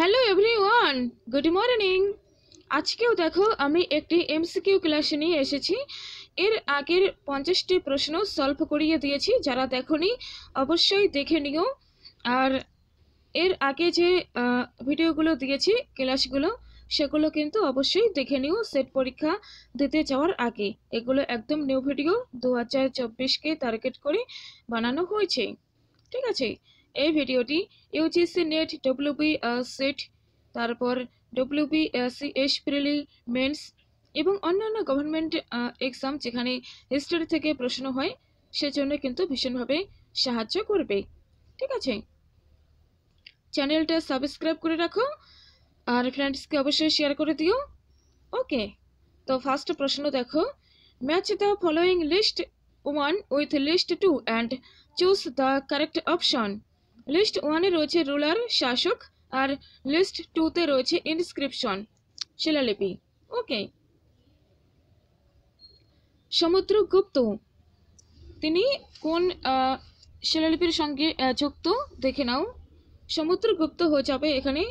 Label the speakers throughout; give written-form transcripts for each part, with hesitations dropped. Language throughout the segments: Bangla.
Speaker 1: Hello everyone, good morning. আজকেও দেখো আমি একটি এমসিকিউ ক্লাস নিয়ে এসেছি। এর আগের 50টি প্রশ্ন সলভ করিয়ে দিয়েছি, যারা দেখোনি অবশ্যই দেখে নিও। আর এর আগে যে ভিডিওগুলো দিয়েছি, ক্লাসগুলো, সেগুলো কিন্তু অবশ্যই দেখে নিও সেট পরীক্ষা দিতে যাওয়ার আগে। এগুলো একদম নিউ ভিডিও, 2024কে টার্গেট করে বানানো হয়েছে, ঠিক আছে। এই ভিডিওটি ইউজিসি নেট, ডব্লিউবি সেট, তারপর WBSC প্রিলি, মেন্স এবং অন্যান্য গভর্নমেন্ট এক্সাম যেখানে হিস্ট্রি থেকে প্রশ্ন হয়, সেজন্য কিন্তু ভীষণভাবে সাহায্য করবে, ঠিক আছে। চ্যানেলটা সাবস্ক্রাইব করে রাখো আর ফ্রেন্ডসকে অবশ্যই শেয়ার করে দিও। ওকে, তো ফার্স্ট প্রশ্ন দেখো, match the following list 1 with list 2 and choose the correct option. List 1 এ রয়েছে রুলার, শাসক, আর লিস্ট 2 তে রয়েছে ইনস্ক্রিপশন, শিলালিপি। ওকে, সমুদ্রগুপ্ত তিনি কোন শিলালিপির সঙ্গে যুক্ত দেখে নাও। সমুদ্রগুপ্ত হয়ে যাবে এখানে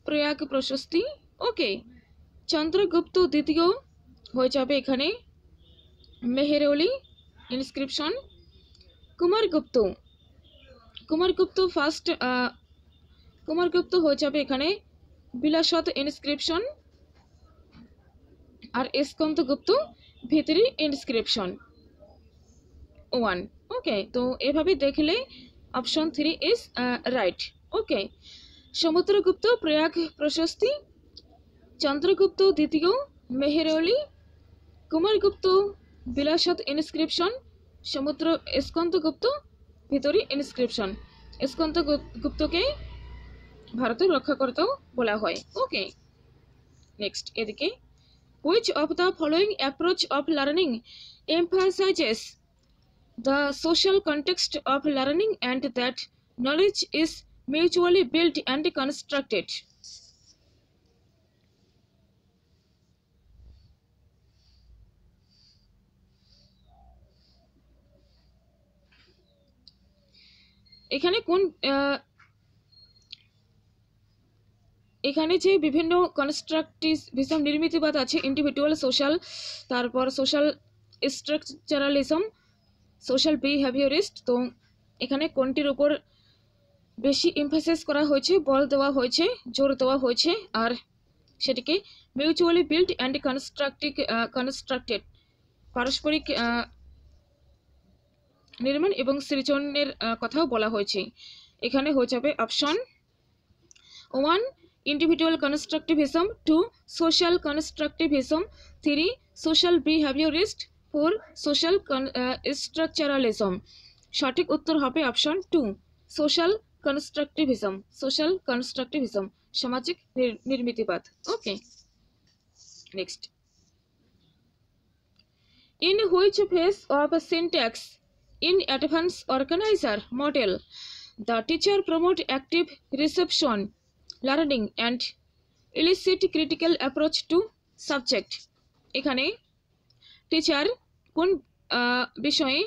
Speaker 1: প্রয়াগ প্রশস্তি। ওকে, চন্দ্রগুপ্ত দ্বিতীয় হয়ে যাবে এখানে মেহেরওলি ইনস্ক্রিপশন। কুমারগুপ্ত ফার্স্ট, কুমারগুপ্ত হয়ে যাবে এখানে বিলাসত ইনস্ক্রিপশন। আর স্কন্দগুপ্ত ভিতরি ইনস্ক্রিপশন 1। ওকে, তো এভাবে দেখলে অপশন 3 ইজ রাইট। ওকে, সমুদ্রগুপ্ত প্রয়াগ প্রশস্তি, চন্দ্রগুপ্ত দ্বিতীয় মেহেরওলি, কুমারগুপ্ত বিলাসত ইনস্ক্রিপশন, স্কন্দগুপ্ত ভিতরি ইনস্ক্রিপশন। স্কন্দগুপ্তকে ভারতের রক্ষাকর্তাও বলা হয়। ওকে, নেক্সট এদিকে, which of the following approach of learning emphasizes the social context of learning and that knowledge is mutually built and constructed? এখানে যে বিভিন্ন কনস্ট্রাকটিভিজম নির্মিতিবাদ আছে, ইন্ডিভিজুয়াল, সোশ্যাল, তারপর সোশ্যাল স্ট্রাকচারালিজম, সোশ্যাল বিহেভিয়ারিস্ট, তো এখানে কোনটির উপর বেশি এমফাসাইজ করা হয়েছে, বল দেওয়া হয়েছে, জোর দেওয়া হয়েছে, আর সেটিকে মিউচুয়ালি বিল্ড অ্যান্ড কনস্ট্রাক্টেড, পারস্পরিক নির্মাণ এবং সৃজনের কথাও বলা হয়েছে। এখানে হয়ে যাবে option 1 individual constructivism, 2 social constructivism, 3 social behaviorist, 4 social structuralism। সঠিক উত্তর হবে অপশন 2 social constructivism, সামাজিক নির্মিতিবাদ। ওকে, next, in which phase of syntax in advanced organizer model the teacher promote active reception learning and elicit critical approach to subject? এখানে টিচার কোন বিষয়ে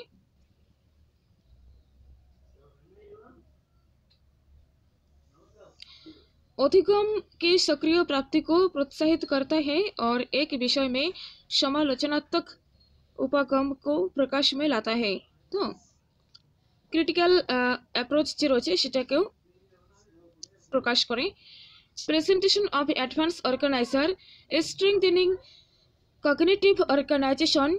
Speaker 1: अधिगम की सक्रिय प्राप्ति को प्रोत्साहित करता है और एक विषय में समालोचनात्मक उपगम को प्रकाश में लाता है। तो क्रिटिकल अप्रोच যে রয়েছে সেটাকেও প্রকাশ করে। Presentation of advance organiser, strengthening cognitive organisation,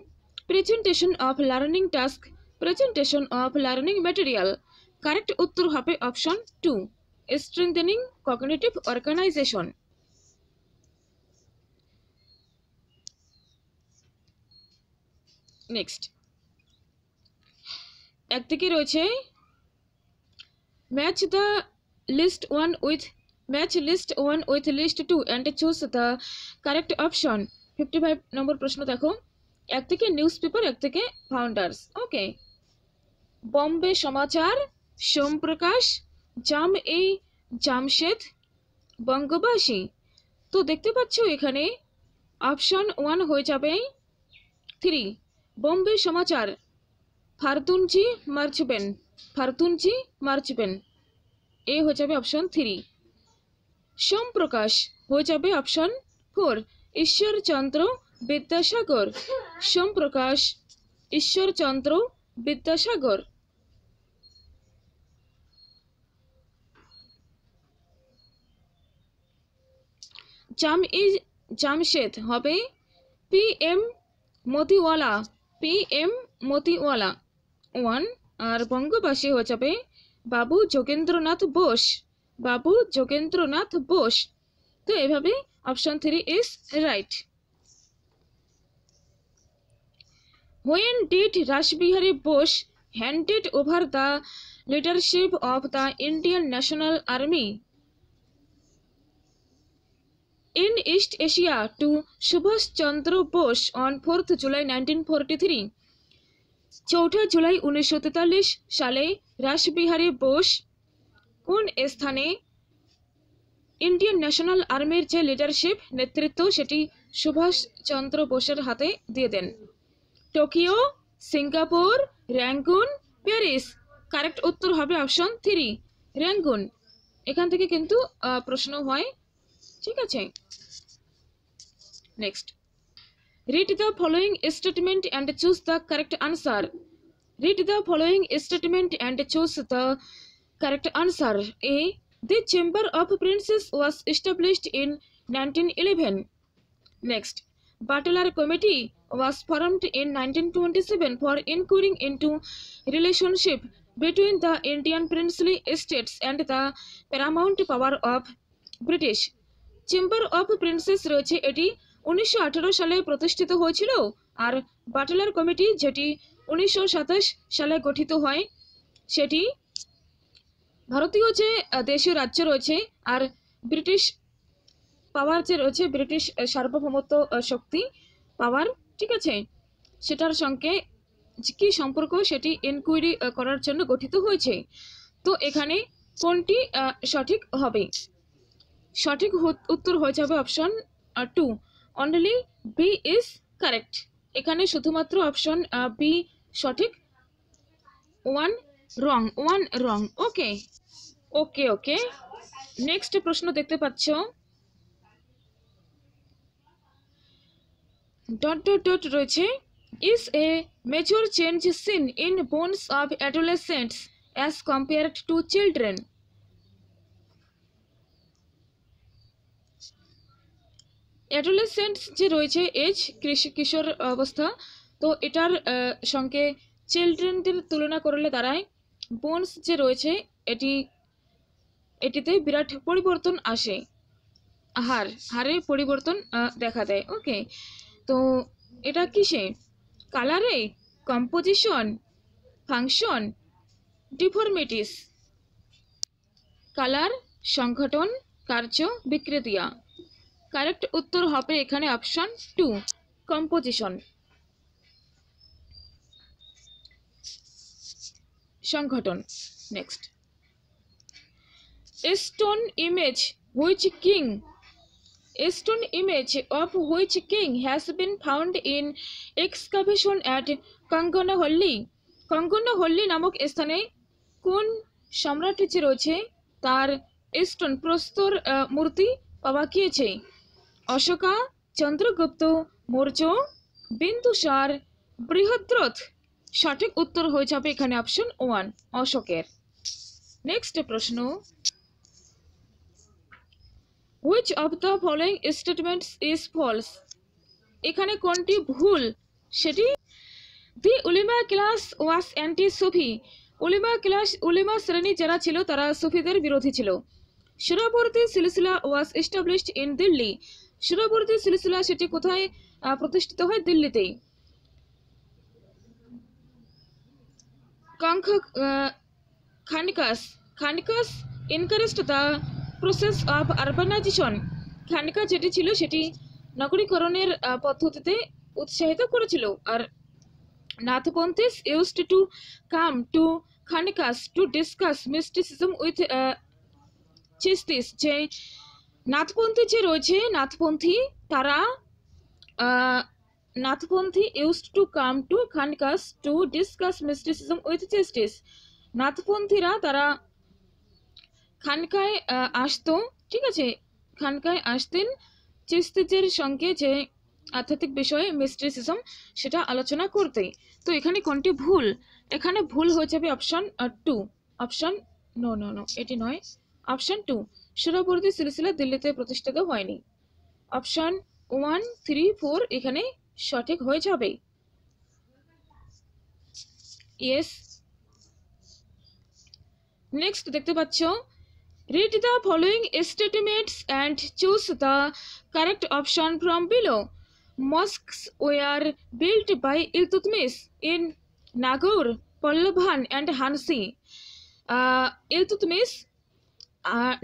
Speaker 1: presentation of learning task, presentation of learning material. Correct উত্তর হবে option 2 strengthening cognitive organisation. Next, একদিকে রয়েছে match list 1 with list 2 and choose the correct option. 55 number প্রশ্ন দেখো, একদিকে নিউজ পেপার, একদিকে ফাউন্ডার্স। ওকে, বম্বে সমাচার, সোমপ্রকাশ, জামশেদ, বঙ্গবাসী। তো দেখতে পাচ্ছ এখানে অপশন 1 হয়ে যাবে 3 বম্বে সমাচার, ফারতুনজি মার্চবেন, এ হয়ে যাবে অপশন 3। সোমপ্রকাশ হয়ে যাবে অপশন 4 ঈশ্বরচন্দ্র বিদ্যাসাগর। সোমপ্রকাশ ঈশ্বরচন্দ্র বিদ্যাসাগর। জামশেদ হবে PM মতিওয়ালা। PM মতিওয়ালা 1। আর বঙ্গবাসী হয়ে যাবে বাবু যোগেন্দ্রনাথ বোস। বাবু যোগেন্দ্রনাথ বোস। তো এভাবে option 3 is right. When did Rashbihari Bose handed over the leadership of the Indian National Army in East Asia to Subhash Chandra Bose on 4th July 1943? 4 July 1943 সালে রাসবিহারী বোস কোন স্থানে ইন্ডিয়ান ন্যাশনাল আর্মির যে লিডারশিপ নেতৃত্ব সেটি সুভাষ চন্দ্র বোসের হাতে দিয়ে দেন? Tokyo, Singapore, Rangoon, Paris. Correct উত্তর হবে অপশন 3 র্যাঙ্গুন। এখান থেকে কিন্তু প্রশ্ন হয়, ঠিক আছে। Next, read the following statement and choose the correct answer. Read the following statement and choose the correct answer. A. The Chamber of Princes was established in 1911. Next, Butler Committee was formed in 1927 for inquiring into relationship between the Indian princely estates and the paramount power of British. Chamber of princess রয়েছে, এটি 1918 সালে প্রতিষ্ঠিত হয়েছিল। আর বাটলার কমিটি যেটি 1927 সালে গঠিত হয়, সেটি ভারতীয় যে দেশীয় রাজ্য রয়েছে আর ব্রিটিশ পাওয়ার যে রয়েছে, ব্রিটিশ সার্বভৌমত্ব শক্তি পাওয়ার, ঠিক আছে, সেটার সঙ্গে কি সম্পর্ক সেটি এনকোয়ারি করার জন্য গঠিত হয়েছে। তো এখানে কোনটি সঠিক হবে? সঠিক উত্তর হয়ে যাবে option 2 only be is correct. এখানে শুধুমাত্র অপশন বি সঠিক, 1 রং। ওকে ওকে ওকে নেক্সট প্রশ্ন দেখতে পাচ্ছ, ডট ডট ডট রয়েছে। Is a major change seen in bones of adolescents as compared to children? Adolescents যে রয়েছে এজ, কিশোর অবস্থা, তো এটার সঙ্গে চিলড্রেনদের তুলনা করলে দাঁড়ায় বোনস যে রয়েছে এটিতে বিরাট পরিবর্তন আসে, হারে পরিবর্তন দেখা দেয়। ওকে, তো এটা কিসে? কালারে, কম্পোজিশন, ফাংশন, ডিফরমিটিস? কালার, সংগঠন, কার্য, বিক্রিয়া। কারেক্ট উত্তর হবে এখানে অপশন 2 কম্পোজিশন, সংগঠন। Next, stone image of which king has been found in excavation at Kanganahally? কঙ্গনাহল্লি নামক স্থানে কোন সম্রাট যে রয়েছে তার স্টোন প্রস্তর মূর্তি পাওয়া গিয়েছে? অশোকা, চন্দ্রগুপ্ত মৌর্য, বিন্দুসার, বৃহদ্রথ? সঠিক উত্তর হয়ে যাবে এখানে অপশন 1 অশোকের। নেক্সট প্রশ্ন, which of the following statements is false? এখানে কোনটি ভুল সেটি? The ulema class was anti-Sufi. Ulema শ্রেণী যারা ছিল তারা সুফিদের বিরোধী ছিল। সুরাবর্তী সিলসিলা was established in Delhi. সুরাবর্তী সিলসিলা সেটি কোথায় প্রতিষ্ঠিত হয়? দিল্লিতেই। খানকাস encouraged the process of urbanization. খানকা যেটি ছিল সেটি নগরীকরণের পদ্ধতিতে উৎসাহিত করেছিল। আর নাথপন্থীস used to come to খানকাস to discuss mysticism with চিস্তিস। যে নাথপন্থী যে রয়েছে, নাথপন্থী used to come to খানকাস to discuss mysticism with চিস্তিস। নাথপন্থীরা তারা খানকায় আসতো, ঠিক আছে, খানকায় আসতেন চিস্তিদের সঙ্গে যে আধ্যাত্মিক বিষয়ে মিস্টিসিজম সেটা আলোচনা করতে। তো এখানে কোনটি ভুল? এখানে ভুল হয়ে যাবে option 2। Option no no no, এটি নয়। অপশন 2, সুরাবর্দী সিলসিলা দিল্লিতে প্রতিষ্ঠিত হয়নি। অপশন 1, 3, 4 এখানে সঠিক হয়ে যাবে। ইয়েস। নেক্সট দেখতে পাচ্ছ, read the following statements and choose the correct option from below. Mosques were built by Iltutmish in Nagaur, Pallabhan and Hansi. Iltutmish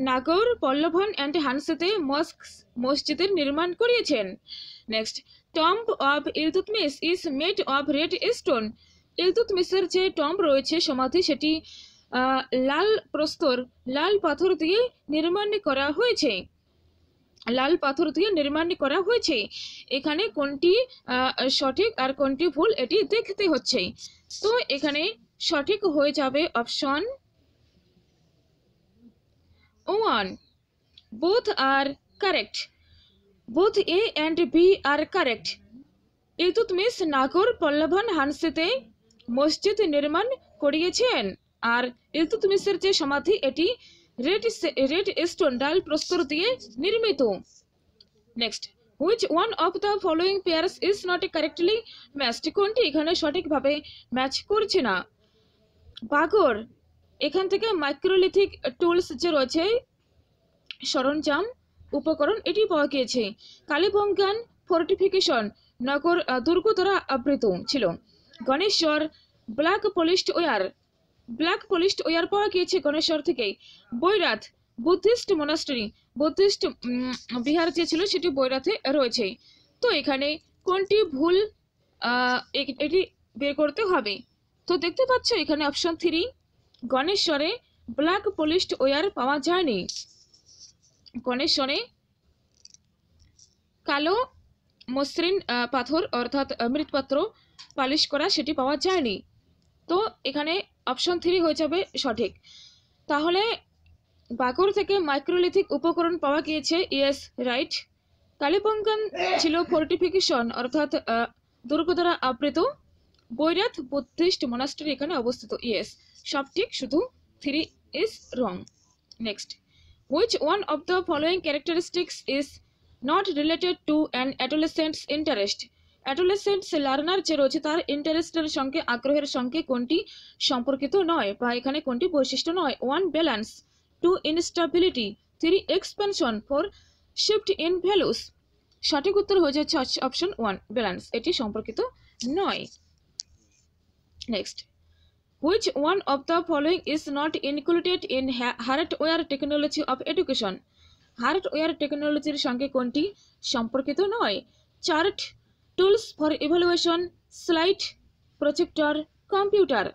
Speaker 1: Nagaur, Pallavan and হানসিতে মসজিদের নির্মাণ করিয়েছেন। Next, tomb of Iltutmish is made of red stone. ইলতুৎমিশের যে টম্ব রয়েছে, সমাধি, সেটি লাল প্রস্তর, লাল পাথর দিয়ে নির্মাণ করা হয়েছে। লাল পাথর দিয়ে নির্মাণ করা হয়েছে। এখানে কোনটি সঠিক আর কোনটি ভুল এটি দেখতে হচ্ছে। তো এখানে সঠিক হয়ে যাবে option 1. Both are correct. Both A and B are correct. Iltutmish Nagaur, Pallavan, হানসিতে মসজিদ নির্মাণ করিয়েছেন। আর ইলতুৎমিশের যে সমাধি, এটি রেড স্টোন, ডাল প্রস্তর দিয়ে নির্মিত। Next, which one of the following pairs is not correctly matched? কোনটি এখানে সঠিকভাবে ম্যাচ করছে না? বাগর, এখান থেকে মাইক্রোলিথিক টুলস যে রয়েছে, সরঞ্জাম, উপকরণ, এটি পাওয়া গিয়েছে। কালীবঙ্গান ফোর্টিফিকেশন, নগর দুর্গ দ্বারা আবৃত ছিল। গণেশ্বর ব্ল্যাক পলিশড ওয়ার পাওয়া গিয়েছে গণেশ্বর থেকে। বৈরাত বুদ্ধিস্ট মোনাস্ট্রি, বুদ্ধিস্ট বিহার যে ছিল সেটি বৈরাতে রয়েছে। তো এখানে কোনটি ভুল এটি বের করতে হবে। তো দেখতে পাচ্ছ এখানে অপশন 3, গণেশ্বরে ব্ল্যাক পলিশড ওয়ার পাওয়া যায়নি। গণেশ্বরে কালো মসৃণ পাথর অর্থাৎ মৃৎপাত্র পালিশ করা সেটি পাওয়া যায়নি। তো এখানে অপশন 3 হয়ে যাবে সঠিক। তাহলে বাগর থেকে মাইক্রোলিথিক উপকরণ পাওয়া গিয়েছে, ইয়েস রাইট। কালীবঙ্গান ছিল ফোর্টিফিকেশন অর্থাৎ দুর্গ দ্বারা আবৃত। বৈরাত বুদ্ধিস্ট মোনাস্ট্রি এখানে অবস্থিত, ইয়েস সব ঠিক, শুধু 3 is wrong. Next, which one of the following characteristics is not related to an adolescent's interest? Adolescents learner যে রয়েছে তার ইন্টারেস্টের সঙ্গে, আগ্রহের সঙ্গে কোনটি সম্পর্কিত নয় বা এখানে কোনটি বৈশিষ্ট্য নয়? 1, balance, 2, instability, 3, expansion, 4, shift in values. সঠিক উত্তর হয়ে যাচ্ছে অপশন 1, ব্যালেন্স, এটি সম্পর্কিত নয়। Next, which one of the following is not included in hardware technology of education? Hardware টেকনোলজির সঙ্গে কোনটি সম্পর্কিত নয়? Chart, tools for evaluation, slide, projector, computer.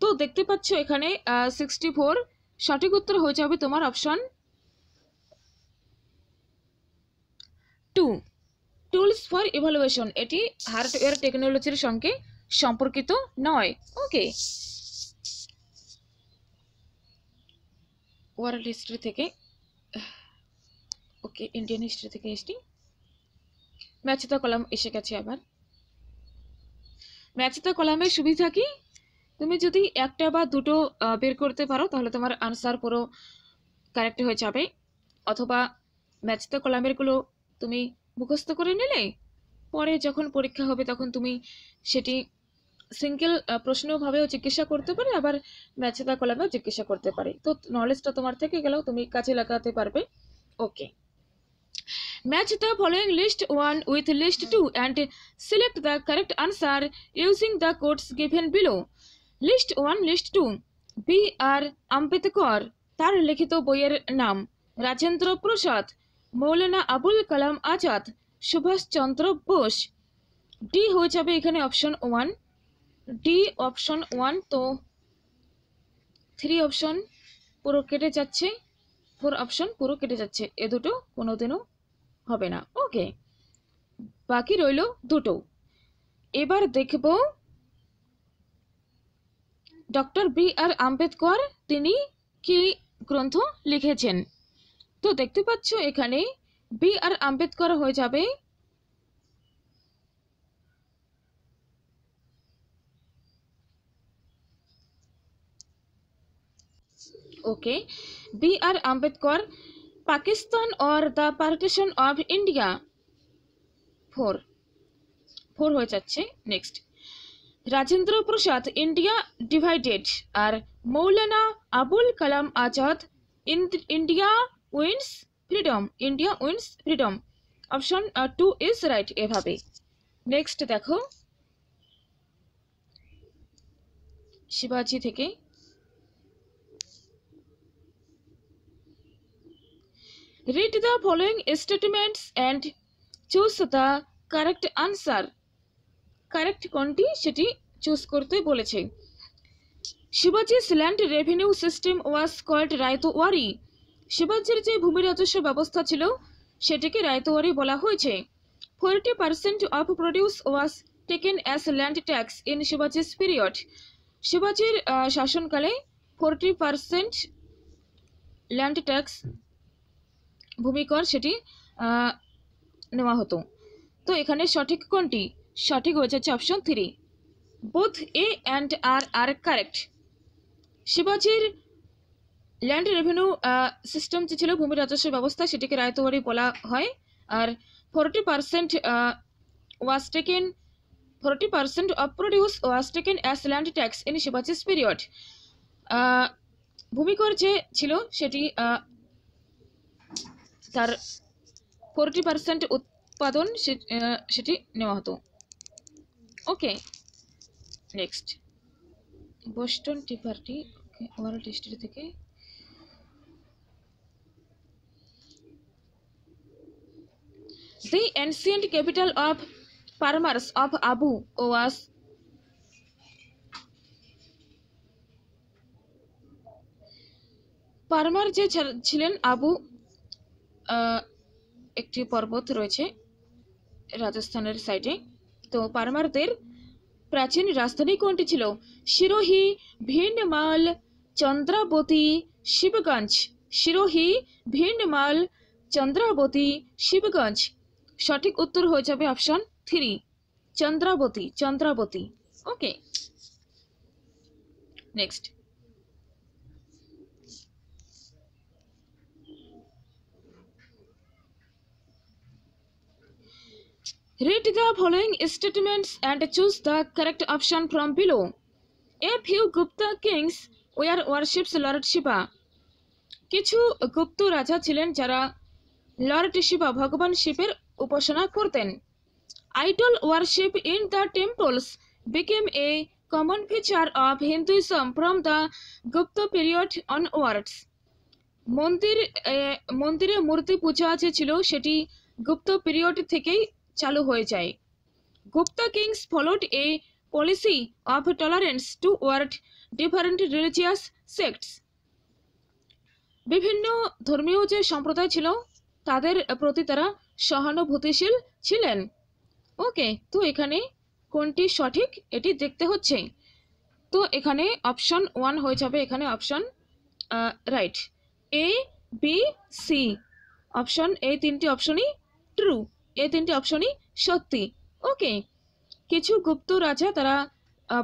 Speaker 1: তো দেখতে পাচ্ছ এখানে 64, সঠিক উত্তর হয়ে যাবে তোমার অপশন 2, টুলস ফর ইভালুয়েশন, এটি হার্ডওয়্যার টেকনোলজির সঙ্গে সম্পর্কিত নয়। ওকে, ওয়ার্ল্ড হিস্ট্রি থেকে, ওকে ইন্ডিয়ান হিস্ট্রি থেকে এসছি। ম্যাচ দ্য কলাম এসে গেছে আবার। ম্যাচ দ্য কলামের সুবিধা কি? তুমি যদি একটা বা দুটো বের করতে পারো তাহলে তোমার আনসার পুরো কারেক্ট হয়ে যাবে। অথবা ম্যাচ দ্য কলামের গুলো তুমি মুখস্থ করে নিলে পরে যখন পরীক্ষা হবে তখন তুমি সেটি সিঙ্গেল প্রশ্নভাবেও জিজ্ঞাসা করতে পারে, আবার ম্যাচ দ্য কলামেও জিজ্ঞাসা করতে পারে। তো নলেজটা তোমার থেকে গেলেও তুমি কাজে লাগাতে পারবে। ওকে, match the following list 1 with list 2 and select the correct answer using the codes given below. List 1, list 2, B.R. Ambedkar, তার লিখিত বইয়ের নাম রাজেন্দ্র প্রসাদ, মৌলানা আবুল কালাম আজাদ, সুভাষচন্দ্র বোস। ডি হয়ে যাবে এখানে অপশন 1, ডি অপশন 1। তো 3 অপশন পুরো কেটে যাচ্ছে, 4 অপশন পুরো কেটে যাচ্ছে, এ দুটো কোনোদিনও হবে না। ওকে, বাকি রইল দুটো। এবার দেখব ডক্টর B.R. আম্বেদকর তিনি কি গ্রন্থ লিখেছেন। তো দেখতে পাচ্ছ এখানে বি আর আম্বেদকর হয়ে যাবে okay B R Ambedkar Pakistan और the partition of India four four हो जाच्छे next Rajendra Prasad India divided और Maulana Abul Kalam Azad India wins freedom option 2 is right एभाবে नेक्स्ट देखो शिवाजी থেকে read the following statements and choose the correct answer correct কোনটি সেটি চুজ করতে বলেছে শিবাজি's land revenue system was called ryotwari শিবাজির যে ভূমি রাজস্ব ব্যবস্থা ছিল সেটাকে রায়তওয়ারি বলা হয়েছে 40% of produce was taken as land tax in Shivaji's period শিবাজির শাসনকালে 40% land tax ভূমিকর সেটি নেওয়া হতো তো এখানে সঠিক কোনটি সঠিক হয়ে যাচ্ছে option 3 both A and R are correct শিবাজির ল্যান্ড রেভিনিউ সিস্টেম যে ছিল ভূমি রাজস্ব ব্যবস্থা সেটিকে রায়তওয়ারি বলা হয় আর 40% was taken 40% of produce was taken as land tax in Shivaji's period ভূমিকর যে ছিল সেটি তার 40% উৎপাদন সেটি নেওয়া হতো okay next Boston tea party okay world history থেকে The ancient capital of Parmars of Abu was Parmar যে ছিলেন আবু একটি পর্বত রয়েছে রাজস্থানের সাইডে তো পারমারদের প্রাচীন রাজধানী কোনটি ছিল সিরোহি ভিন্ডমাল চন্দ্রাবতী শিবগঞ্জ সিরোহি ভিন্ডমাল চন্দ্রাবতী শিবগঞ্জ সঠিক উত্তর হয়ে যাবে option 3 Chandrabati okay next Read the following statements and choose the correct option from below. A few Gupta kings were worshipped Lord Shiva. কিছু গুপ্ত রাজা ছিলেন যারা লর্ড শিবা ভগবান শিবের উপাসনা করতেন Idol worship in the temples became a common feature of Hinduism from the Gupta period onwards. মন্দিরে মূর্তি পূজা যে ছিল সেটি গুপ্ত পিরিয়ড থেকেই চালু হয়ে যায় Gupta kings followed a policy of tolerance toward different religious sects. বিভিন্ন ধর্মীয় যে সম্প্রদায় ছিল তাদের প্রতি তারা সহানুভূতিশীল ছিলেন ওকে তো এখানে কোনটি সঠিক এটি দেখতে হচ্ছে তো এখানে অপশন 1 হয়ে যাবে এখানে option right A B C option এই তিনটি অপশনই ট্রু এই তিনটি অপশনই সত্যি ওকে কিছু গুপ্ত রাজা তারা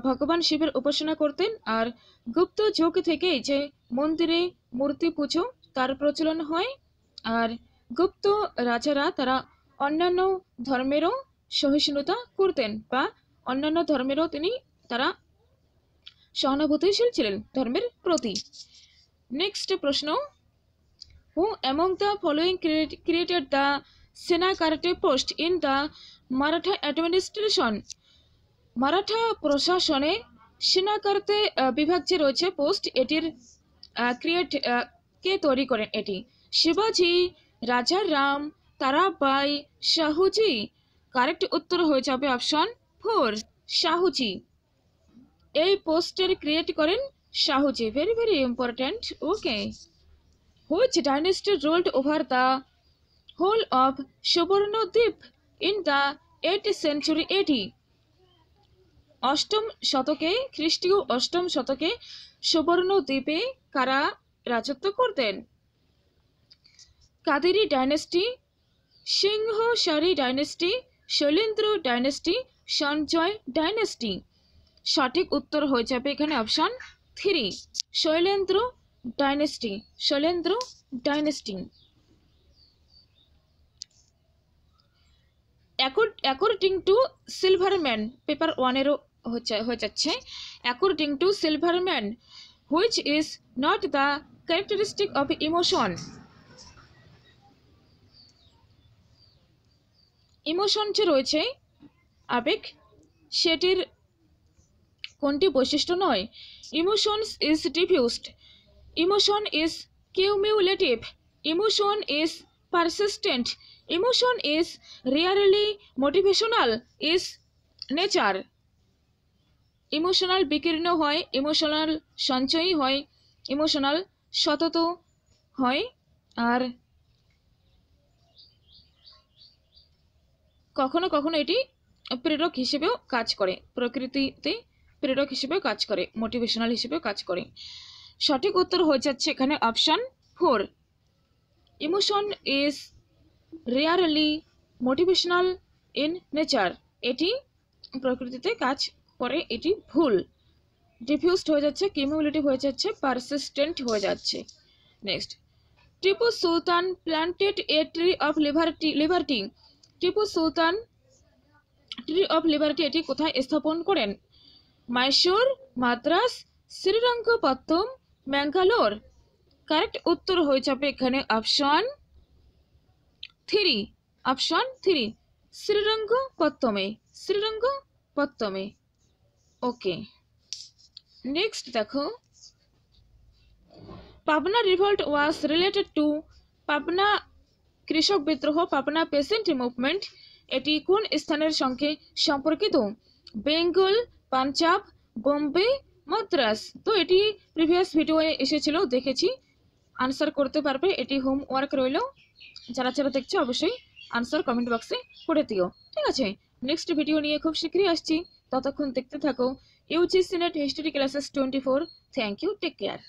Speaker 1: ভগবান শিবের উপাসনা করতেন আর গুপ্ত যুগ থেকেই যে মন্দিরে মূর্তি পুজো তার প্রচলন হয় আর গুপ্ত রাজারা তারা অন্যান্য ধর্মেরও সহিষ্ণুতা করতেন বা অন্যান্য ধর্মেরও তারা সহানুভূতিশীল ছিলেন ধর্মের প্রতি নেক্সট প্রশ্ন who among the following created the Senakarte post in the Maratha administration Maratha প্রশাসনে সেনা কারাতে বিভাগ যে রয়েছে পোস্ট এটির কে তৈরি করেন এটি শিবাজি রাজা রাম তারাবাই শাহুজি কারেক্ট উত্তর হয়ে যাবে অপশন 4 শাহুজি এই পোস্টের ক্রিয়েট করেন Shahuji very very important okay which dynasty ruled over the whole of Suvarnadvipa in the 8th century AD অষ্টম শতকে খ্রিস্টীয় অষ্টম শতকে সুবর্ণদ্বীপে কারা রাজত্ব করতেন Kediri dynasty, Singhasari dynasty, Shailendra dynasty, Sanjaya dynasty. সঠিক উত্তর হয়ে যাবে এখানে option 3, Shailendra dynasty, Shailendra dynasty. According to Silverman, paper 1-এরও হয়ে যাচ্ছে। According to Silverman, which is not the characteristic of emotion. Emotion যে রয়েছে আবেগ, সেটির কোনটি বৈশিষ্ট্য নয়? Emotions is diffused, emotion is cumulative, emotion is persistent, emotion is rarely motivational, is nature. Emotional বিকীর্ণ হয়, ইমোশনাল সঞ্চয়ী হয়, ইমোশনাল সতত হয়, আর কখনো কখনো এটি প্রেরক হিসেবেও কাজ করে, প্রকৃতিতে প্রেরক হিসেবেও কাজ করে, মোটিভেশনাল হিসেবেও কাজ করে। সঠিক উত্তর হয়ে যাচ্ছে এখানে option 4, emotion is rarely motivational in nature. এটি প্রকৃতিতে কাজ করে, এটি ভুল। ডিফিউজড হয়ে যাচ্ছে, কিউমুলেটিভ হয়ে যাচ্ছে, পারসিস্টেন্ট হয়ে যাচ্ছে। Next, Tipu Sultan planted a tree of liberty. Tipu Sultan tree of liberty এটি কোথায় স্থাপন করেন? মাইসোর, মাদ্রাস, শ্রীরঙ্গপত্তম, ম্যাঙ্গালোর। কারেক্ট উত্তর হয়ে যাবে এখানে অপশন 3, অপশন 3, শ্রীরঙ্গপত্তমে, শ্রীরঙ্গপত্তমে। ওকে, নেক্সট দেখো, Pabna revolt was related to, Pabna কৃষক বিদ্রোহ, পাবনা পেসেন্ট মুভমেন্ট, এটি কোন স্থানের সঙ্গে সম্পর্কিত? বেঙ্গল, পাঞ্জাব, বোম্বে, মাদ্রাস। তো এটি প্রিভিয়াস ভিডিওয়ে এসেছিল, দেখেছি, আনসার করতে পারবে, এটি হোমওয়ার্ক রইল। যারা যারা দেখছো অবশ্যই আনসার কমেন্ট বক্সে করে দিও, ঠিক আছে? নেক্সট ভিডিও নিয়ে খুব শীঘ্রই আসছি, ততক্ষণ দেখতে থাকো UGC NET history classes 24। Thank you, take care.